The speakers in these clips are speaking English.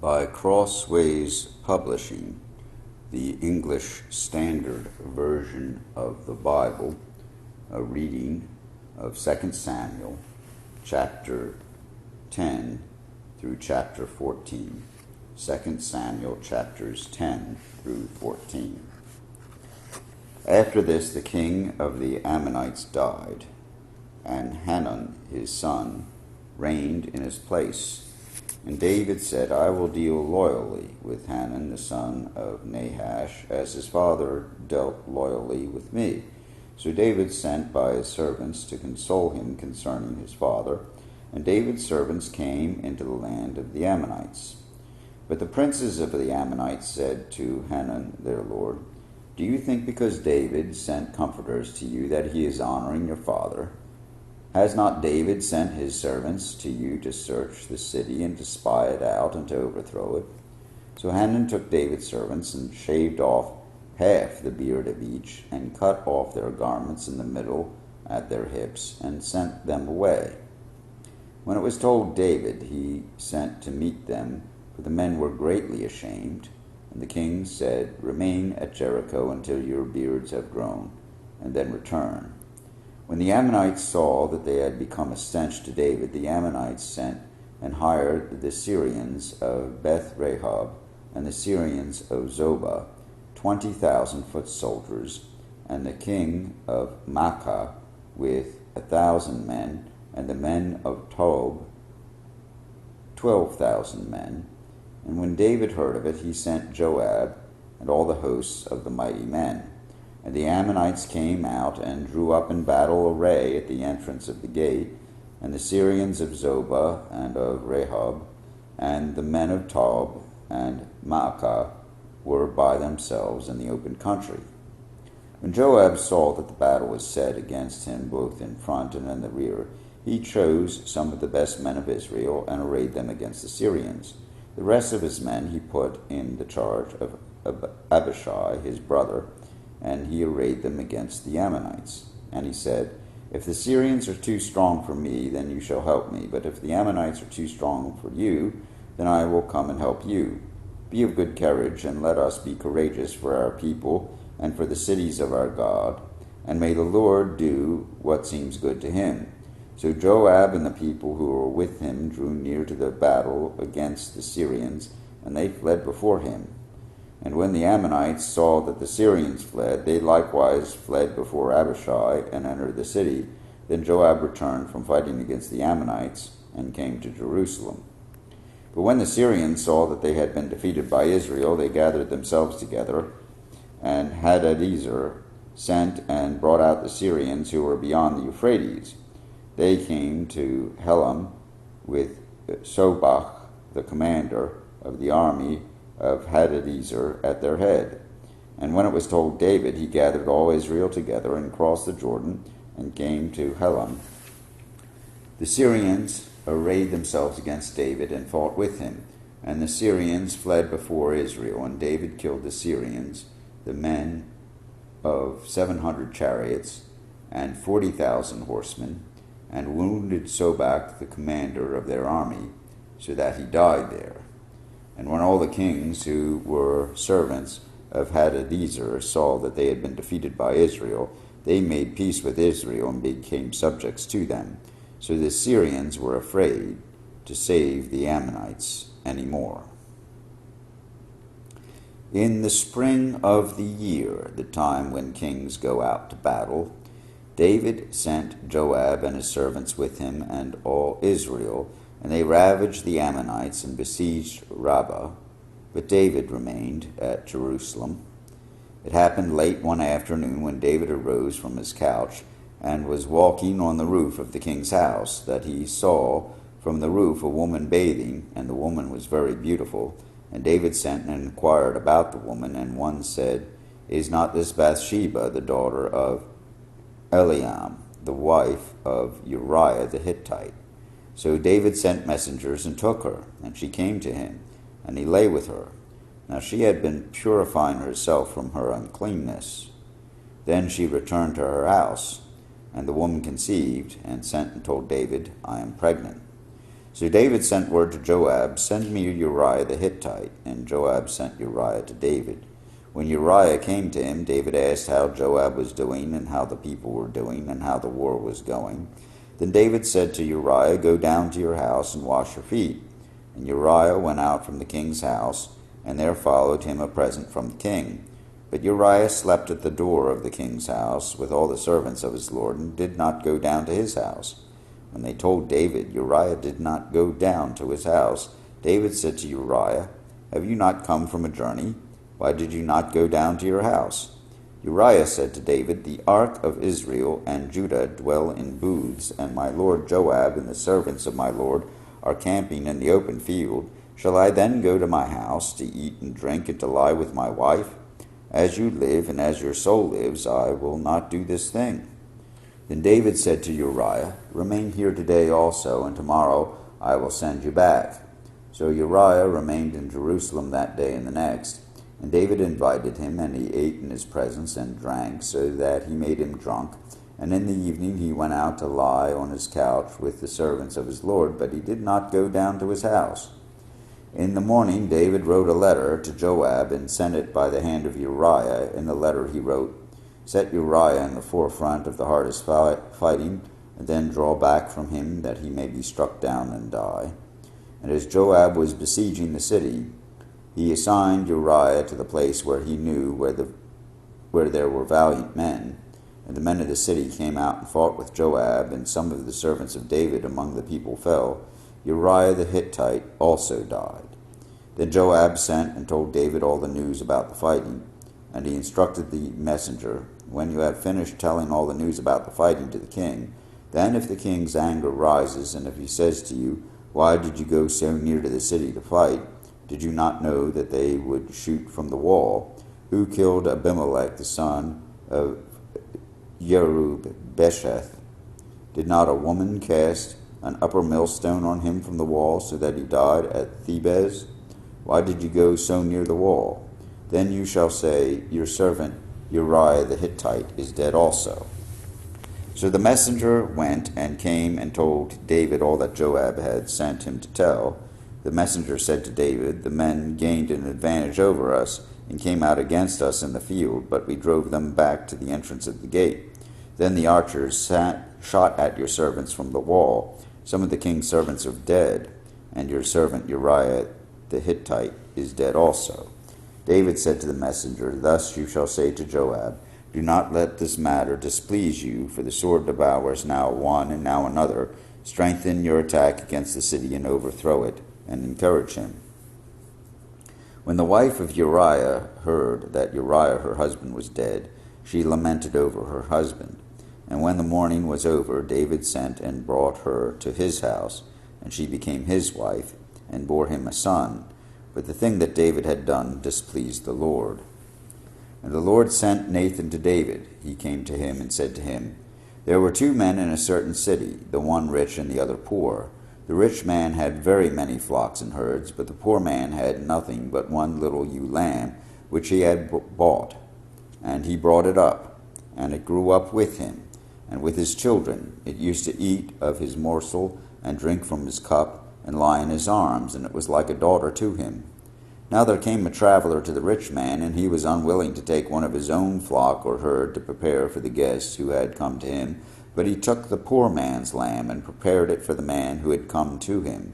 By Crossways Publishing, the English Standard Version of the Bible, a reading of 2 Samuel, chapter 10 through chapter 14. 2 Samuel chapters 10 through 14. After this, the king of the Ammonites died, and Hanun his son reigned in his place. And David said, I will deal loyally with Hanun the son of Nahash, as his father dealt loyally with me. So David sent by his servants to console him concerning his father, and David's servants came into the land of the Ammonites. But the princes of the Ammonites said to Hanun their lord, Do you think because David sent comforters to you that he is honoring your father? Has not David sent his servants to you to search the city and to spy it out and to overthrow it? So Hanun took David's servants and shaved off half the beard of each, and cut off their garments in the middle at their hips, and sent them away. When it was told David, he sent to meet them, for the men were greatly ashamed. And the king said, Remain at Jericho until your beards have grown, and then return. When the Ammonites saw that they had become a stench to David, the Ammonites sent and hired the Syrians of Beth-Rehob and the Syrians of Zobah, 20,000 foot soldiers, and the king of Maacah with 1,000 men, and the men of Tob 12,000 men. And when David heard of it, he sent Joab and all the hosts of the mighty men. And the Ammonites came out and drew up in battle array at the entrance of the gate, and the Syrians of Zobah and of Rehob, and the men of Tob and Maacah were by themselves in the open country. When Joab saw that the battle was set against him both in front and in the rear, he chose some of the best men of Israel and arrayed them against the Syrians. The rest of his men he put in the charge of Abishai his brother, and he arrayed them against the Ammonites. And he said, If the Syrians are too strong for me, then you shall help me. But if the Ammonites are too strong for you, then I will come and help you. Be of good courage, and let us be courageous for our people and for the cities of our God. And may the Lord do what seems good to him. So Joab and the people who were with him drew near to the battle against the Syrians, and they fled before him. And when the Ammonites saw that the Syrians fled, they likewise fled before Abishai and entered the city. Then Joab returned from fighting against the Ammonites and came to Jerusalem. But when the Syrians saw that they had been defeated by Israel, they gathered themselves together, and Hadadezer sent and brought out the Syrians who were beyond the Euphrates. They came to Helam with Sobach, the commander of the army of Hadadezer, at their head. And when it was told David, he gathered all Israel together and crossed the Jordan and came to Helam. The Syrians arrayed themselves against David and fought with him, and the Syrians fled before Israel, and David killed the Syrians, the men of 700 chariots and 40,000 horsemen, and wounded Sobach, the commander of their army, so that he died there. And when all the kings who were servants of Hadadezer saw that they had been defeated by Israel, they made peace with Israel and became subjects to them. So the Syrians were afraid to save the Ammonites any more. In the spring of the year, the time when kings go out to battle, David sent Joab and his servants with him and all Israel, and they ravaged the Ammonites and besieged Rabbah, but David remained at Jerusalem. It happened late one afternoon when David arose from his couch and was walking on the roof of the king's house, that he saw from the roof a woman bathing, and the woman was very beautiful. And David sent and inquired about the woman, and one said, Is not this Bathsheba, the daughter of Eliam, the wife of Uriah the Hittite? So David sent messengers and took her, and she came to him, and he lay with her. Now she had been purifying herself from her uncleanness. Then she returned to her house, and the woman conceived, and sent and told David, I am pregnant. So David sent word to Joab, "Send me Uriah the Hittite." And Joab sent Uriah to David. When Uriah came to him, David asked how Joab was doing, and how the people were doing, and how the war was going. Then David said to Uriah, "Go down to your house and wash your feet." And Uriah went out from the king's house, and there followed him a present from the king. But Uriah slept at the door of the king's house with all the servants of his lord, and did not go down to his house. When they told David, Uriah did not go down to his house. David said to Uriah, "Have you not come from a journey? Why did you not go down to your house?" Uriah said to David, "The ark of Israel and Judah dwell in booths, and my lord Joab and the servants of my lord are camping in the open field. Shall I then go to my house to eat and drink and to lie with my wife? As you live and as your soul lives, I will not do this thing." Then David said to Uriah, "Remain here today also, and tomorrow I will send you back." So Uriah remained in Jerusalem that day and the next. And David invited him, and he ate in his presence and drank, so that he made him drunk. And in the evening he went out to lie on his couch with the servants of his lord, but he did not go down to his house. In the morning David wrote a letter to Joab, and sent it by the hand of Uriah. In the letter he wrote, "Set Uriah in the forefront of the hardest fighting, and then draw back from him, that he may be struck down and die." And as Joab was besieging the city, he assigned Uriah to the place where he knew where there were valiant men. And the men of the city came out and fought with Joab, and some of the servants of David among the people fell. Uriah the Hittite also died. Then Joab sent and told David all the news about the fighting. And he instructed the messenger, "When you have finished telling all the news about the fighting to the king, then if the king's anger rises, and if he says to you, 'Why did you go so near to the city to fight? Did you not know that they would shoot from the wall? Who killed Abimelech the son of Jerub-Besheth? Did not a woman cast an upper millstone on him from the wall, so that he died at Thebez? Why did you go so near the wall?' Then you shall say, 'Your servant Uriah the Hittite is dead also.'" So the messenger went and came and told David all that Joab had sent him to tell. The messenger said to David, "The men gained an advantage over us, and came out against us in the field, but we drove them back to the entrance of the gate. Then the archers shot at your servants from the wall. Some of the king's servants are dead, and your servant Uriah the Hittite is dead also." David said to the messenger, "Thus you shall say to Joab, 'Do not let this matter displease you, for the sword devours now one and now another. Strengthen your attack against the city and overthrow it, and encourage him.'" When the wife of Uriah heard that Uriah her husband was dead, she lamented over her husband. And when the mourning was over, David sent and brought her to his house, and she became his wife, and bore him a son. But the thing that David had done displeased the Lord. And the Lord sent Nathan to David. He came to him and said to him, "There were 2 men in a certain city, the one rich and the other poor. The rich man had very many flocks and herds, but the poor man had nothing but one little ewe lamb, which he had bought. And he brought it up, and it grew up with him, and with his children. It used to eat of his morsel, and drink from his cup, and lie in his arms, and it was like a daughter to him. Now there came a traveler to the rich man, and he was unwilling to take one of his own flock or herd to prepare for the guests who had come to him, but he took the poor man's lamb and prepared it for the man who had come to him.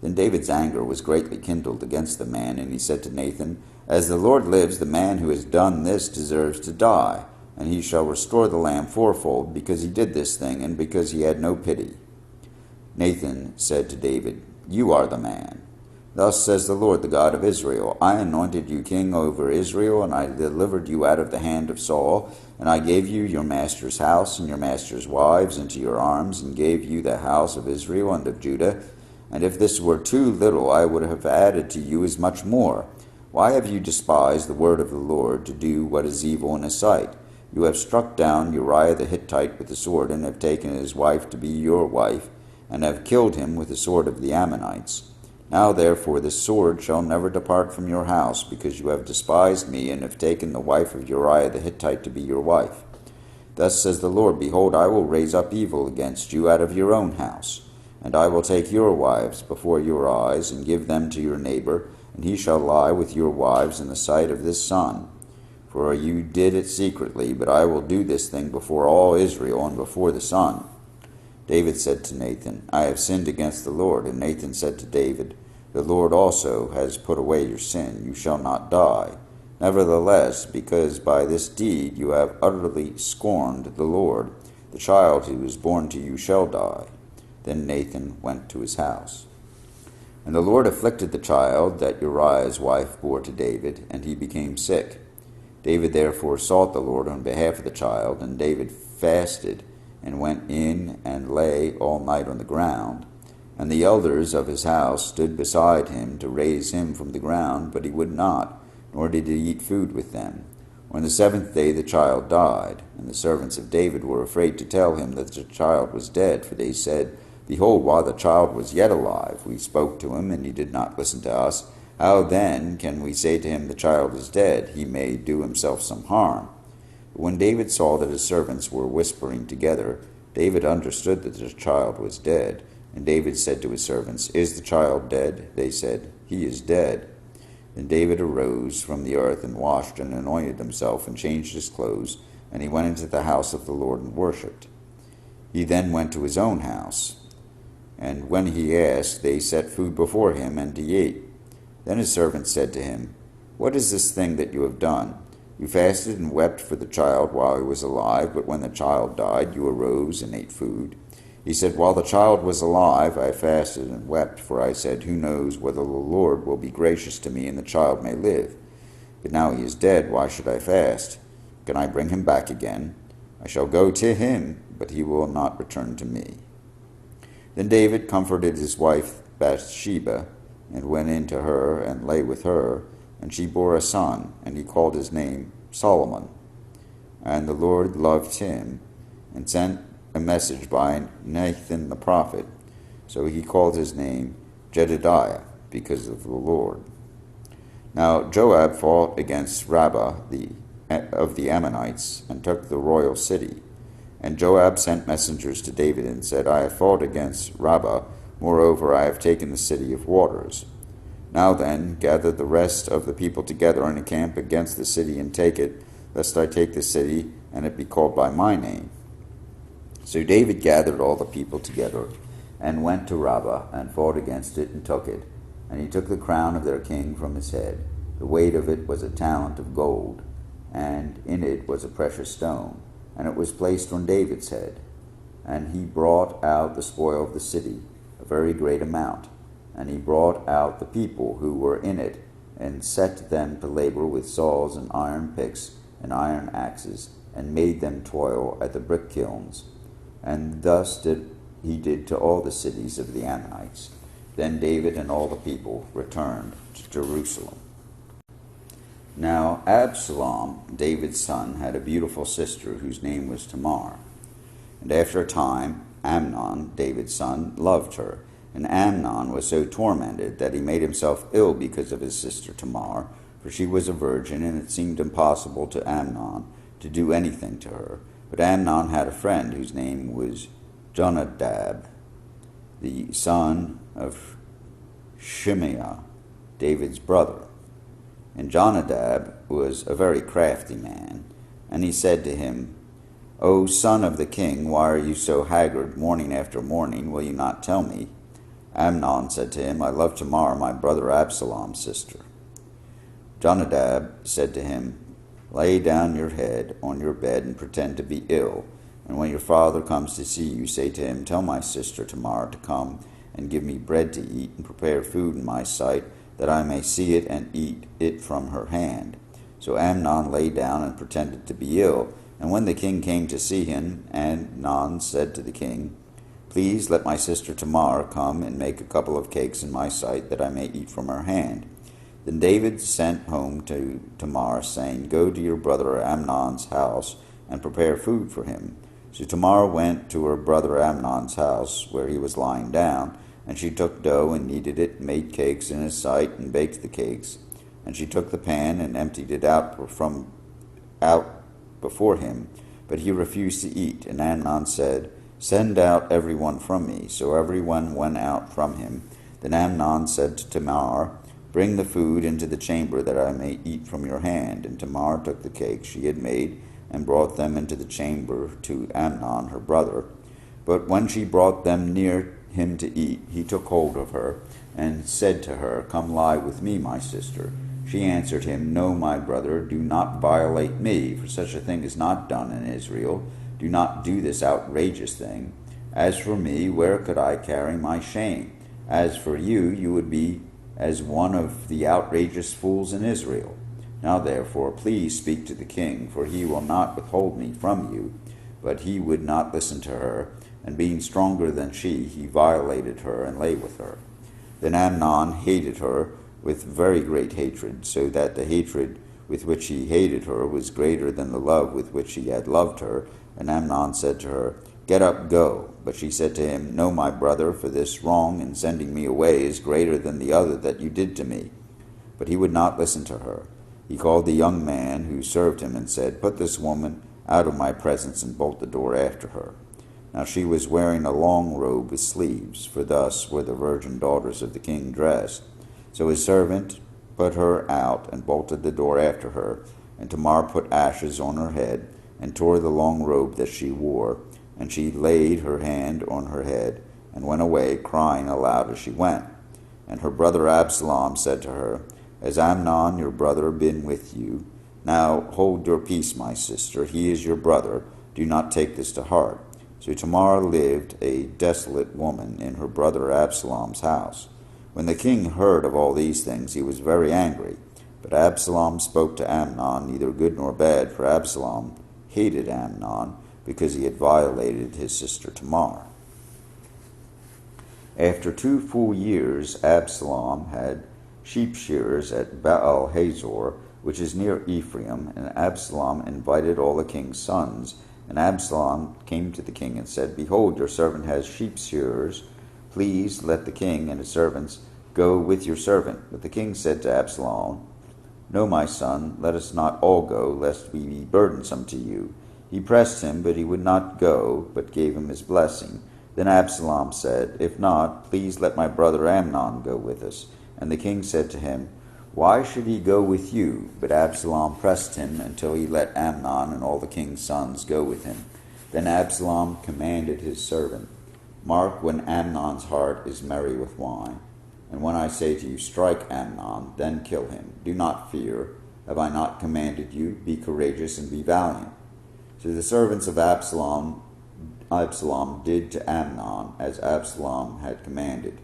Then David's anger was greatly kindled against the man, and he said to Nathan, "As the Lord lives, the man who has done this deserves to die, and he shall restore the lamb fourfold, because he did this thing, and because he had no pity." Nathan said to David, "You are the man. Thus says the Lord, the God of Israel, I anointed you king over Israel, and I delivered you out of the hand of Saul, and I gave you your master's house and your master's wives into your arms, and gave you the house of Israel and of Judah. And if this were too little, I would have added to you as much more. Why have you despised the word of the Lord to do what is evil in his sight? You have struck down Uriah the Hittite with the sword, and have taken his wife to be your wife, and have killed him with the sword of the Ammonites. Now therefore this sword shall never depart from your house, because you have despised me, and have taken the wife of Uriah the Hittite to be your wife. Thus says the Lord, Behold, I will raise up evil against you out of your own house, And I will take your wives before your eyes, and give them to your neighbor, and he shall lie with your wives in the sight of this sun. For you did it secretly, but I will do this thing before all Israel and before the sun. David said to Nathan, I have sinned against the Lord. And Nathan said to David, The Lord also has put away your sin. You shall not die. Nevertheless, because by this deed you have utterly scorned the Lord, the child who is born to you shall die. Then Nathan went to his house. And the Lord afflicted the child that Uriah's wife bore to David, and he became sick. David therefore sought the Lord on behalf of the child, and David fasted, and went in and lay all night on the ground. And the elders of his house stood beside him to raise him from the ground, but he would not, nor did he eat food with them. On the seventh day the child died, and the servants of David were afraid to tell him that the child was dead, for they said, Behold, while the child was yet alive, we spoke to him, and he did not listen to us. How then can we say to him, The child is dead? He may do himself some harm. But when David saw that his servants were whispering together, David understood that the child was dead. And David said to his servants, Is the child dead? They said, He is dead. Then David arose from the earth and washed and anointed himself and changed his clothes, and he went into the house of the Lord and worshipped. He then went to his own house, and when he asked, they set food before him, and he ate. Then his servants said to him, What is this thing that you have done? You fasted and wept for the child while he was alive, but when the child died, you arose and ate food. He said, While the child was alive, I fasted and wept, for I said, Who knows whether the Lord will be gracious to me and the child may live? But now he is dead, why should I fast? Can I bring him back again? I shall go to him, but he will not return to me. Then David comforted his wife Bathsheba, and went in to her and lay with her, and she bore a son, and he called his name Solomon. And the Lord loved him, and sent a message by Nathan the prophet. So he called his name Jedidiah, because of the Lord. Now Joab fought against Rabbah of the Ammonites, and took the royal city. And Joab sent messengers to David, and said, I have fought against Rabbah, moreover I have taken the city of waters. Now then, gather the rest of the people together and encamp against the city, and take it, lest I take the city, and it be called by my name. So David gathered all the people together, and went to Rabbah, and fought against it, and took it. And he took the crown of their king from his head. The weight of it was a talent of gold, and in it was a precious stone, and it was placed on David's head. And he brought out the spoil of the city, a very great amount. And he brought out the people who were in it, and set them to labor with saws and iron picks and iron axes, and made them toil at the brick kilns. And thus he did to all the cities of the Ammonites. Then David and all the people returned to Jerusalem. Now Absalom, David's son, had a beautiful sister whose name was Tamar. And after a time, Amnon, David's son, loved her. And Amnon was so tormented that he made himself ill because of his sister Tamar, for she was a virgin, and it seemed impossible to Amnon to do anything to her. But Amnon had a friend whose name was Jonadab, the son of Shimeah, David's brother. And Jonadab was a very crafty man, and he said to him, O son of the king, why are you so haggard morning after morning? Will you not tell me? Amnon said to him, I love Tamar, my brother Absalom's sister. Jonadab said to him, Lay down your head on your bed and pretend to be ill, and when your father comes to see you, say to him, Tell my sister Tamar to come and give me bread to eat, and prepare food in my sight, that I may see it and eat it from her hand. So Amnon lay down and pretended to be ill. And when the king came to see him, Amnon said to the king, Please let my sister Tamar come and make a couple of cakes in my sight, that I may eat from her hand. Then David sent home to Tamar, saying, Go to your brother Amnon's house and prepare food for him. So Tamar went to her brother Amnon's house, where he was lying down, and she took dough and kneaded it, made cakes in his sight, and baked the cakes. And she took the pan and emptied it out before him, but he refused to eat. And Amnon said, Send out every one from me. So every one went out from him. Then Amnon said to Tamar, Bring the food into the chamber, that I may eat from your hand. And Tamar took the cakes she had made, and brought them into the chamber to Amnon her brother. But when she brought them near him to eat, he took hold of her, and said to her, Come lie with me, my sister. She answered him, No, my brother, do not violate me, for such a thing is not done in Israel. Do not do this outrageous thing. As for me, where could I carry my shame? As for you, you would be as one of the outrageous fools in Israel. Now therefore, please speak to the king, for he will not withhold me from you. But he would not listen to her, and being stronger than she, he violated her and lay with her. Then Amnon hated her with very great hatred, so that the hatred with which he hated her was greater than the love with which he had loved her. And Amnon said to her, Get up, go. But she said to him, No, my brother, for this wrong in sending me away is greater than the other that you did to me. But he would not listen to her. He called the young man who served him and said, Put this woman out of my presence, and bolt the door after her. Now she was wearing a long robe with sleeves, for thus were the virgin daughters of the king dressed. So his servant put her out and bolted the door after her. And Tamar put ashes on her head, and tore the long robe that she wore. And she laid her hand on her head, and went away, crying aloud as she went. And her brother Absalom said to her, Has Amnon your brother been with you? Now hold your peace, my sister. He is your brother. Do not take this to heart. So Tamar lived a desolate woman in her brother Absalom's house. When the king heard of all these things, he was very angry. But Absalom spoke to Amnon, neither good nor bad, for Absalom hated Amnon, because he had violated his sister Tamar. After 2 full years, Absalom had sheep shearers at Baal Hazor, which is near Ephraim, and Absalom invited all the king's sons. And Absalom came to the king and said, Behold, your servant has sheep shearers. Please let the king and his servants go with your servant. But the king said to Absalom, No, my son, let us not all go, lest we be burdensome to you. He pressed him, but he would not go, but gave him his blessing. Then Absalom said, If not, please let my brother Amnon go with us. And the king said to him, Why should he go with you? But Absalom pressed him until he let Amnon and all the king's sons go with him. Then Absalom commanded his servant, Mark when Amnon's heart is merry with wine. And when I say to you, Strike Amnon, then kill him. Do not fear. Have I not commanded you? Be courageous and be valiant. So the servants of Absalom did to Amnon as Absalom had commanded.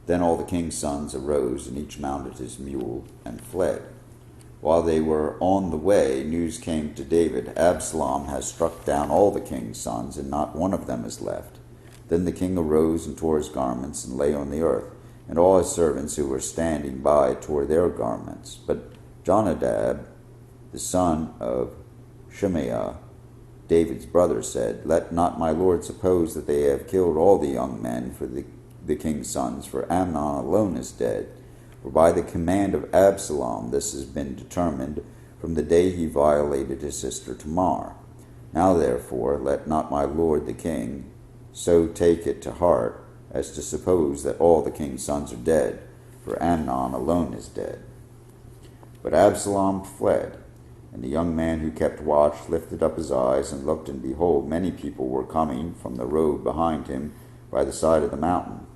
Then all the king's sons arose, and each mounted his mule and fled. While they were on the way, news came to David, Absalom has struck down all the king's sons, and not one of them is left. Then the king arose and tore his garments, and lay on the earth. And all his servants who were standing by tore their garments. But Jonadab, the son of Shimea, David's brother, said, Let not my lord suppose that they have killed all the young men for the king's sons, for Amnon alone is dead. For by the command of Absalom this has been determined from the day he violated his sister Tamar. Now therefore let not my lord the king so take it to heart as to suppose that all the king's sons are dead, for Amnon alone is dead. But Absalom fled. And the young man who kept watch lifted up his eyes and looked, and behold, many people were coming from the road behind him by the side of the mountain.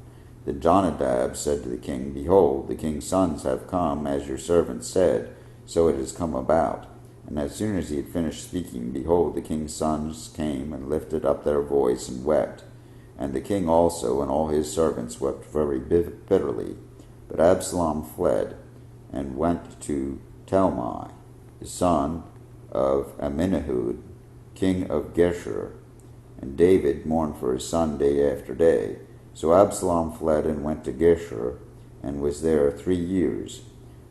Then Jonadab said to the king, Behold, the king's sons have come, as your servant said, so it has come about. And as soon as he had finished speaking, behold, the king's sons came and lifted up their voice and wept. And the king also and all his servants wept very bitterly. But Absalom fled and went to Talmai, the son of Amminahud, king of Geshur. And David mourned for his son day after day. So Absalom fled and went to Geshur, and was there 3 years.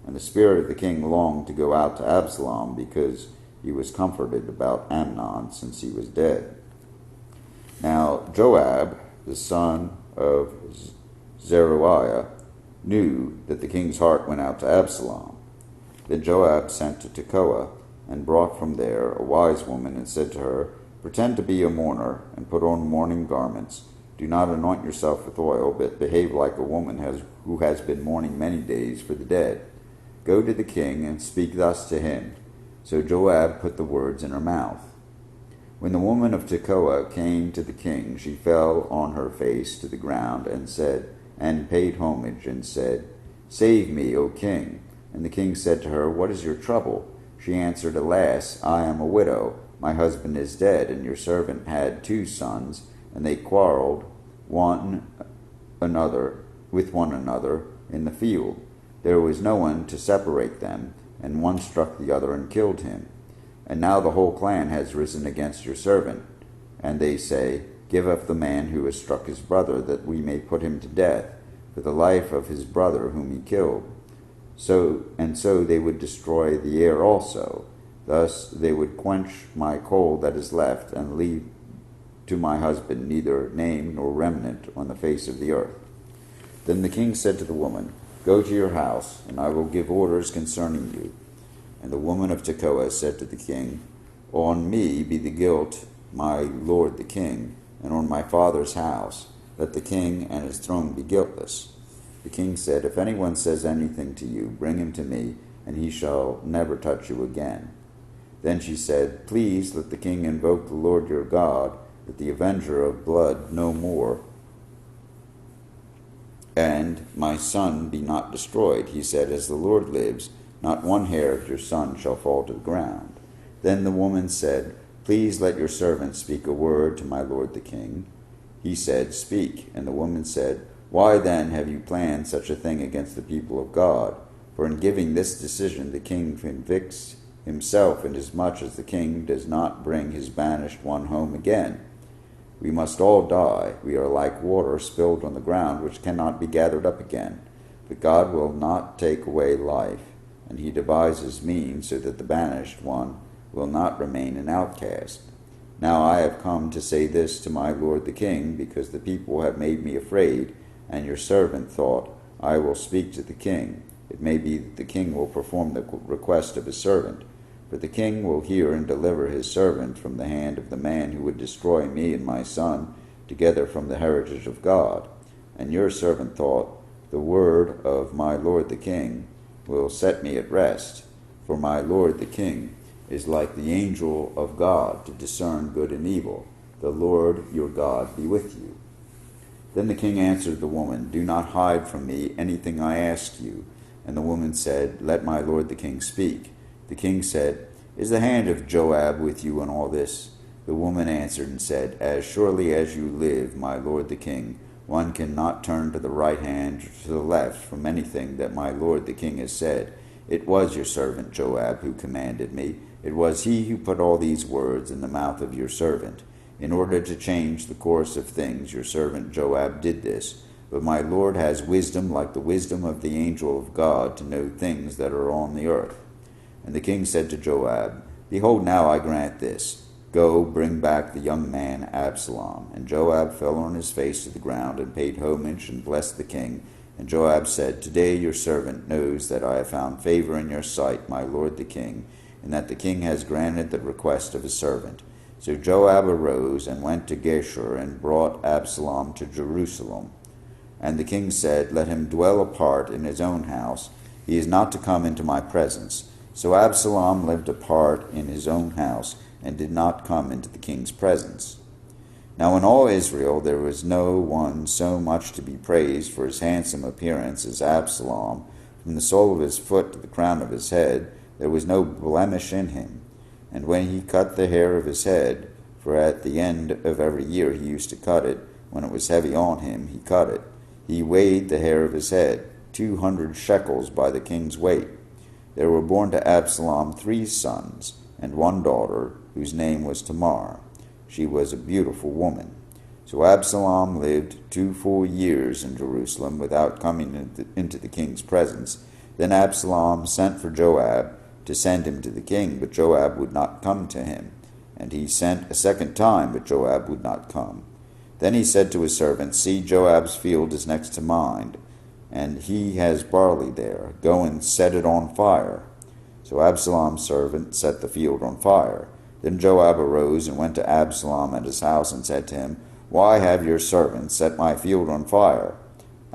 And the spirit of the king longed to go out to Absalom, because he was comforted about Amnon, since he was dead. Now Joab, the son of Zeruiah, knew that the king's heart went out to Absalom. Then Joab sent to Tekoa, and brought from there a wise woman, and said to her, Pretend to be a mourner, and put on mourning garments. Do not anoint yourself with oil, but behave like a woman who has been mourning many days for the dead. Go to the king, and speak thus to him." So Joab put the words in her mouth. When the woman of Tekoa came to the king, she fell on her face to the ground, and paid homage, and said, "Save me, O king." And the king said to her, "What is your trouble?" She answered, "Alas, I am a widow. My husband is dead, and your servant had 2 sons, and they quarreled with one another in the field. There was no one to separate them, and one struck the other and killed him. And now the whole clan has risen against your servant, and they say, 'Give up the man who has struck his brother, that we may put him to death for the life of his brother whom he killed.' So they would destroy the heir also. Thus they would quench my coal that is left, and leave to my husband neither name nor remnant on the face of the earth." Then the king said to the woman, "Go to your house, and I will give orders concerning you." And the woman of Tekoa said to the king, "On me be the guilt, my lord the king, and on my father's house. Let the king and his throne be guiltless." The king said, "If anyone says anything to you, bring him to me, and he shall never touch you again." Then she said, "Please let the king invoke the Lord your God, that the avenger of blood no more, and my son be not destroyed." He said, "As the Lord lives, not one hair of your son shall fall to the ground." Then the woman said, "Please let your servant speak a word to my lord the king." He said, "Speak." And the woman said, "Why then have you planned such a thing against the people of God? For in giving this decision the king convicts himself, inasmuch as the king does not bring his banished one home again. We must all die. We are like water spilled on the ground, which cannot be gathered up again. But God will not take away life, and he devises means so that the banished one will not remain an outcast. Now I have come to say this to my lord the king, because the people have made me afraid, and your servant thought, I will speak to the king. It may be that the king will perform the request of his servant. For the king will hear and deliver his servant from the hand of the man who would destroy me and my son together from the heritage of God. And your servant thought, the word of my lord the king will set me at rest. For my lord the king is like the angel of God to discern good and evil. The Lord your God be with you." Then the king answered the woman, "Do not hide from me anything I ask you." And the woman said, "Let my lord the king speak." The king said, "Is the hand of Joab with you in all this?" The woman answered and said, "As surely as you live, my lord the king, one cannot turn to the right hand or to the left from anything that my lord the king has said. It was your servant Joab who commanded me. It was he who put all these words in the mouth of your servant. In order to change the course of things, your servant Joab did this. But my lord has wisdom like the wisdom of the angel of God to know things that are on the earth." And the king said to Joab, "Behold, now I grant this. Go, bring back the young man Absalom." And Joab fell on his face to the ground and paid homage and blessed the king. And Joab said, "Today your servant knows that I have found favor in your sight, my lord the king, and that the king has granted the request of his servant." So Joab arose and went to Geshur and brought Absalom to Jerusalem. And the king said, "Let him dwell apart in his own house. He is not to come into my presence." So Absalom lived apart in his own house, and did not come into the king's presence. Now in all Israel there was no one so much to be praised for his handsome appearance as Absalom. From the sole of his foot to the crown of his head there was no blemish in him. And when he cut the hair of his head, for at the end of every year he used to cut it, when it was heavy on him, he cut it. He weighed the hair of his head, 200 shekels by the king's weight. There were born to Absalom 3 sons, and 1 daughter, whose name was Tamar. She was a beautiful woman. So Absalom lived 2 full years in Jerusalem without coming into the king's presence. Then Absalom sent for Joab to send him to the king, but Joab would not come to him. And he sent a second time, but Joab would not come. Then he said to his servants, "See, Joab's field is next to mine, and he has barley there. Go and set it on fire." So Absalom's servant set the field on fire. Then Joab arose and went to Absalom at his house and said to him, Why have your servants set my field on fire?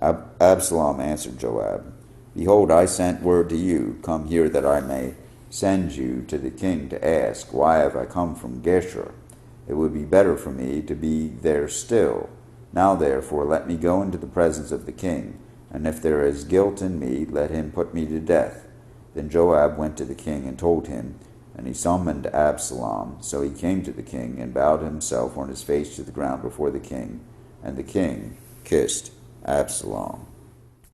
Absalom answered Joab, Behold, I sent word to you, Come here that I may send you to the king to ask, Why have I come from Geshur? It would be better for me to be there still. Now therefore let me go into the presence of the king, and if there is guilt in me, let him put me to death. Then Joab went to the king and told him, and he summoned Absalom. So he came to the king and bowed himself on his face to the ground before the king, and the king kissed Absalom.